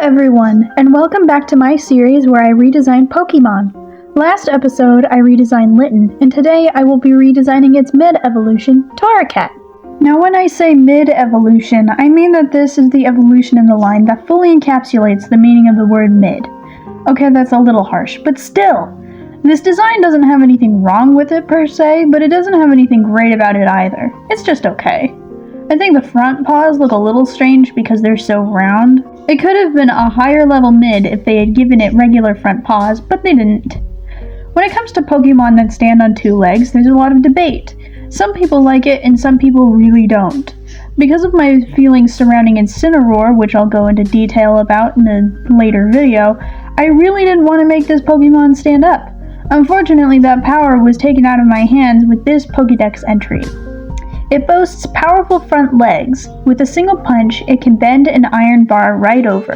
everyone, and welcome back to my series where I redesign Pokemon. Last episode, I redesigned Litten, and today I will be redesigning its mid-evolution, Torracat. Now when I say mid-evolution, I mean that this is the evolution in the line that fully encapsulates the meaning of the word mid. Okay, that's a little harsh, but still. This design doesn't have anything wrong with it per se, but it doesn't have anything great about it either. It's just okay. I think the front paws look a little strange because they're so round. It could have been a higher level mid if they had given it regular front paws, but they didn't. When it comes to Pokemon that stand on two legs, there's a lot of debate. Some people like it and some people really don't. Because of my feelings surrounding Incineroar, which I'll go into detail about in a later video, I really didn't want to make this Pokemon stand up. Unfortunately, that power was taken out of my hands with this Pokédex entry. It boasts powerful front legs. With a single punch, it can bend an iron bar right over.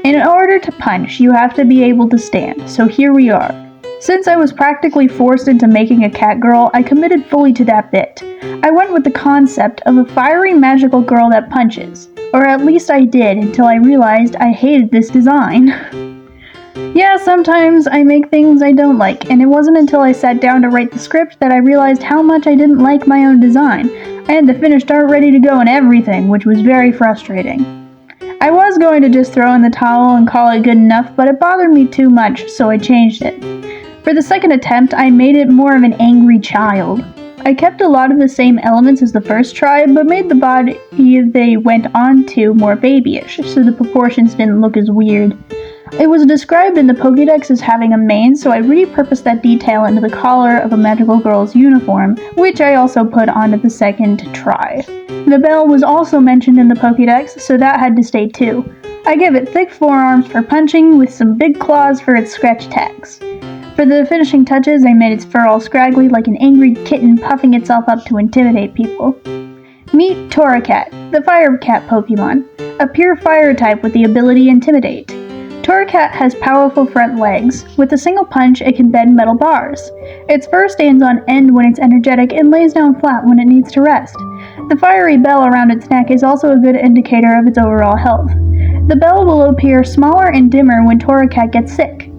In order to punch, you have to be able to stand, so here we are. Since I was practically forced into making a cat girl, I committed fully to that bit. I went with the concept of a fiery magical girl that punches, or at least I did until I realized I hated this design. Yeah, sometimes I make things I don't like, and it wasn't until I sat down to write the script that I realized how much I didn't like my own design. I had the finished art ready to go and everything, which was very frustrating. I was going to just throw in the towel and call it good enough, but it bothered me too much, so I changed it. For the second attempt, I made it more of an angry child. I kept a lot of the same elements as the first try, but made the body they went on to more babyish, so the proportions didn't look as weird. It was described in the Pokédex as having a mane, so I repurposed that detail into the collar of a magical girl's uniform, which I also put onto the second try. The bell was also mentioned in the Pokédex, so that had to stay too. I gave it thick forearms for punching, with some big claws for its scratch attacks. For the finishing touches, I made its fur all scraggly like an angry kitten puffing itself up to intimidate people. Meet Torracat, the fire cat Pokemon, a pure fire type with the ability Intimidate. Torracat has powerful front legs. With a single punch, it can bend metal bars. Its fur stands on end when it's energetic and lays down flat when it needs to rest. The fiery bell around its neck is also a good indicator of its overall health. The bell will appear smaller and dimmer when Torracat gets sick.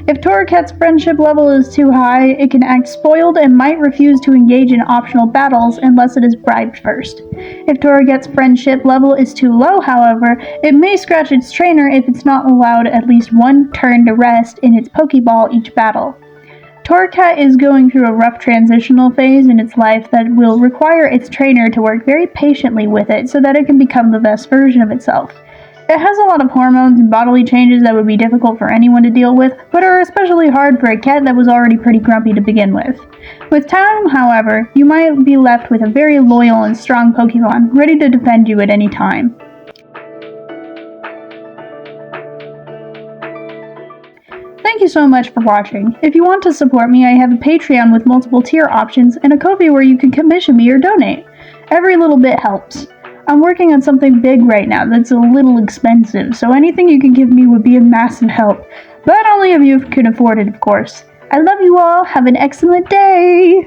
If Torracat's friendship level is too high, it can act spoiled and might refuse to engage in optional battles unless it is bribed first. If Torracat's friendship level is too low, however, it may scratch its trainer if it's not allowed at least one turn to rest in its Pokeball each battle. Torracat is going through a rough transitional phase in its life that will require its trainer to work very patiently with it so that it can become the best version of itself. It has a lot of hormones and bodily changes that would be difficult for anyone to deal with, but are especially hard for a cat that was already pretty grumpy to begin with. With time, however, you might be left with a very loyal and strong Pokemon, ready to defend you at any time. Thank you so much for watching. If you want to support me, I have a Patreon with multiple tier options and a Ko-fi where you can commission me or donate. Every little bit helps. I'm working on something big right now that's a little expensive, so anything you can give me would be a massive help. But only if you can afford it, of course. I love you all. Have an excellent day!